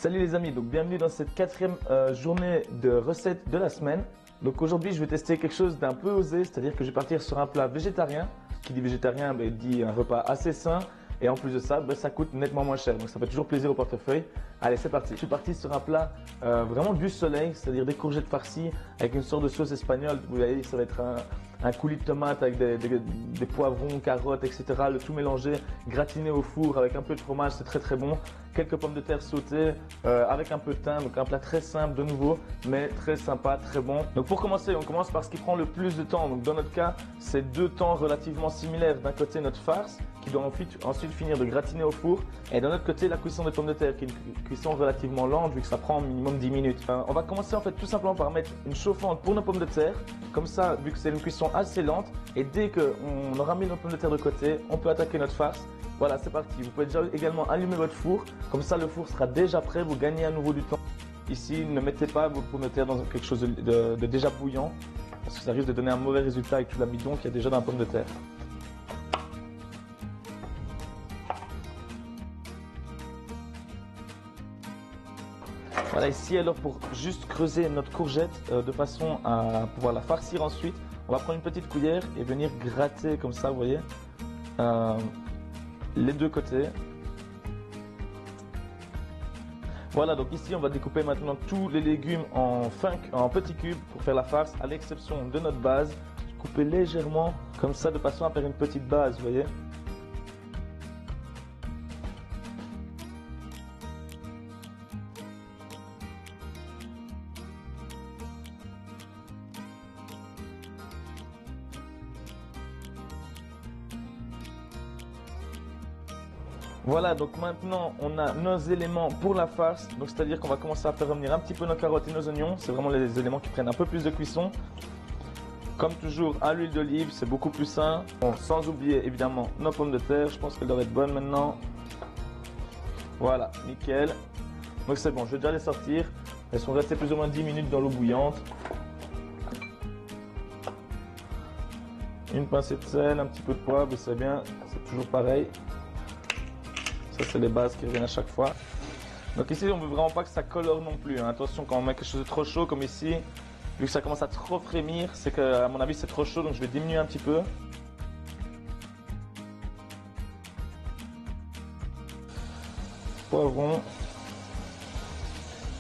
Salut les amis, donc bienvenue dans cette quatrième journée de recettes de la semaine. Donc aujourd'hui je vais tester quelque chose d'un peu osé, c'est-à-dire que je vais partir sur un plat végétarien. Qui dit végétarien dit un repas assez sain et en plus de ça, ça coûte nettement moins cher, donc ça fait toujours plaisir au portefeuille. Allez, c'est parti. Je suis parti sur un plat vraiment du soleil, c'est-à-dire des courgettes farcies avec une sorte de sauce espagnole. Vous voyez, ça va être un coulis de tomate avec des poivrons, carottes, etc. Le tout mélangé, gratiné au four avec un peu de fromage, c'est très très bon. Quelques pommes de terre sautées avec un peu de thym, donc un plat très simple de nouveau, mais très sympa, très bon. Donc pour commencer, on commence par ce qui prend le plus de temps. Donc dans notre cas, c'est deux temps relativement similaires. D'un côté notre farce qui doit ensuite finir de gratiner au four, et d'un autre côté la cuisson des pommes de terre qui est une cuisson relativement lente vu que ça prend minimum 10 minutes. On va commencer en fait tout simplement par mettre une chauffante pour nos pommes de terre, comme ça vu que c'est une cuisson assez lente, et dès qu'on aura mis nos pommes de terre de côté, on peut attaquer notre farce. Voilà, c'est parti. Vous pouvez déjà également allumer votre four, comme ça le four sera déjà prêt, vous gagnez à nouveau du temps. Ici, ne mettez pas vos pommes de terre dans quelque chose de déjà bouillant, parce que ça risque de donner un mauvais résultat avec tout l'amidon qu'il y a déjà dans la pomme de terre. Voilà, ici alors pour juste creuser notre courgette de façon à pouvoir la farcir ensuite, on va prendre une petite cuillère et venir gratter comme ça, vous voyez, les deux côtés. Voilà, donc ici on va découper maintenant tous les légumes en petits cubes pour faire la farce, à l'exception de notre base. Couper légèrement comme ça de façon à faire une petite base, vous voyez. Voilà, donc maintenant on a nos éléments pour la farce, donc c'est-à-dire qu'on va commencer à faire revenir un petit peu nos carottes et nos oignons, c'est vraiment les éléments qui prennent un peu plus de cuisson. Comme toujours à l'huile d'olive, c'est beaucoup plus sain. Bon, sans oublier évidemment nos pommes de terre, je pense qu'elles doivent être bonnes maintenant. Voilà, nickel. Donc c'est bon, je vais déjà les sortir, elles sont restées plus ou moins 10 minutes dans l'eau bouillante. Une pincée de sel, un petit peu de poivre, vous savez bien, c'est toujours pareil. Ça, c'est les bases qui reviennent à chaque fois. Donc ici, on ne veut vraiment pas que ça colore non plus. Hein. Attention, quand on met quelque chose de trop chaud comme ici, vu que ça commence à trop frémir, c'est que à mon avis c'est trop chaud, donc je vais diminuer un petit peu. Poivron.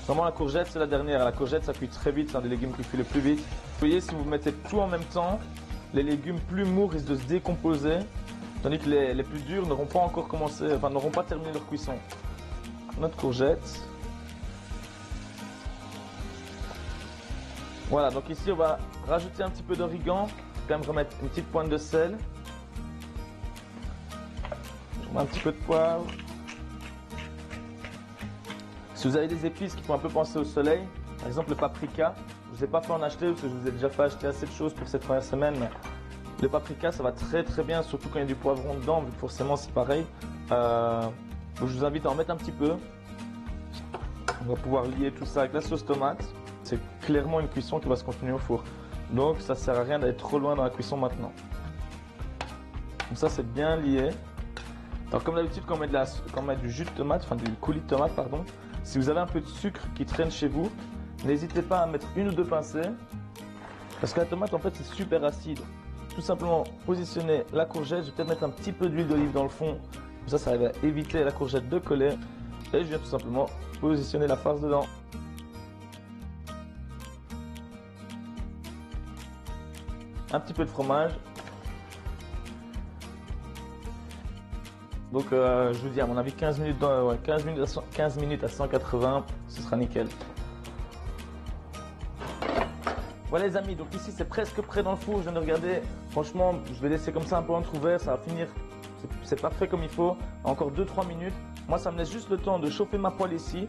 Vraiment la courgette, c'est la dernière. La courgette, ça cuit très vite, c'est un des légumes qui cuit le plus vite. Vous voyez, si vous mettez tout en même temps, les légumes plus mous risquent de se décomposer. Tandis que les plus durs n'auront pas encore commencé, enfin n'auront pas terminé leur cuisson. Notre courgette. Voilà, donc ici on va rajouter un petit peu d'origan, quand même remettre une petite pointe de sel. Je mets un petit peu de poivre. Si vous avez des épices qui font un peu penser au soleil, par exemple le paprika, je ne vous ai pas fait en acheter parce que je vous ai déjà fait acheter assez de choses pour cette première semaine. Mais le paprika, ça va très très bien, surtout quand il y a du poivron dedans, vu que forcément c'est pareil. Donc je vous invite à en mettre un petit peu. On va pouvoir lier tout ça avec la sauce tomate. C'est clairement une cuisson qui va se continuer au four. Donc ça ne sert à rien d'aller trop loin dans la cuisson maintenant. Comme ça, c'est bien lié. Alors comme d'habitude, quand on met du jus de tomate, enfin du coulis de tomate, pardon, si vous avez un peu de sucre qui traîne chez vous, n'hésitez pas à mettre une ou deux pincées. Parce que la tomate, en fait, c'est super acide. Tout simplement positionner la courgette, je vais peut-être mettre un petit peu d'huile d'olive dans le fond, comme ça va éviter la courgette de coller, et je viens tout simplement positionner la farce dedans. Un petit peu de fromage. Donc je vous dis à mon avis 15 minutes à 180, ce sera nickel. Voilà les amis, donc ici c'est presque prêt dans le four, je viens de regarder, franchement je vais laisser comme ça un peu entrouvert, ça va finir, c'est parfait comme il faut, encore 2-3 minutes. Moi ça me laisse juste le temps de chauffer ma poêle ici,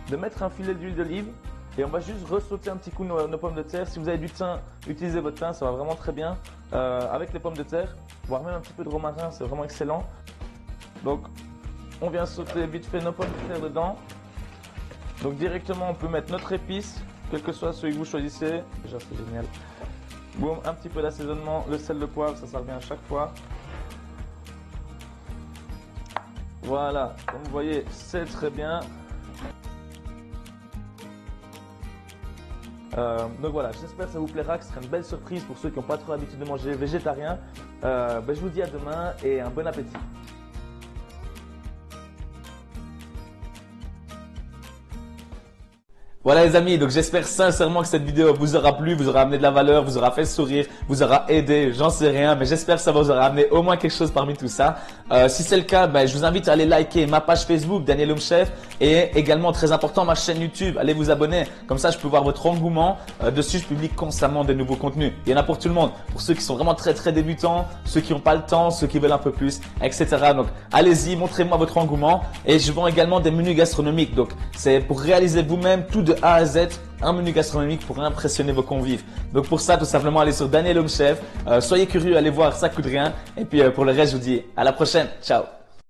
de mettre un filet d'huile d'olive et on va juste ressauter un petit coup nos pommes de terre. Si vous avez du thym, utilisez votre thym, ça va vraiment très bien avec les pommes de terre, voire même un petit peu de romarin, c'est vraiment excellent. Donc on vient sauter vite fait nos pommes de terre dedans, donc directement on peut mettre notre épice. Quel que soit celui que vous choisissez, déjà c'est génial. Boum, un petit peu d'assaisonnement, le sel, le poivre, ça revient à chaque fois. Voilà, comme vous voyez, c'est très bien. Donc voilà, j'espère que ça vous plaira, que ce sera une belle surprise pour ceux qui n'ont pas trop l'habitude de manger végétarien. Je vous dis à demain et un bon appétit. Voilà les amis, donc j'espère sincèrement que cette vidéo vous aura plu, vous aura amené de la valeur, vous aura fait sourire, vous aura aidé, j'en sais rien, mais j'espère que ça vous aura amené au moins quelque chose parmi tout ça. Si c'est le cas, je vous invite à aller liker ma page Facebook Daniel Home Chef et également très important ma chaîne YouTube. Allez vous abonner, comme ça je peux voir votre engouement. Dessus je publie constamment de nouveaux contenus. Il y en a pour tout le monde, pour ceux qui sont vraiment très débutants, ceux qui n'ont pas le temps, ceux qui veulent un peu plus, etc. Donc allez-y, montrez-moi votre engouement et je vends également des menus gastronomiques. Donc c'est pour réaliser vous-même tout de A à Z, un menu gastronomique pour impressionner vos convives. Donc pour ça, tout simplement, allez sur Daniel Home Chef. Soyez curieux, allez voir, ça coûte rien. Et puis pour le reste, je vous dis à la prochaine. Ciao.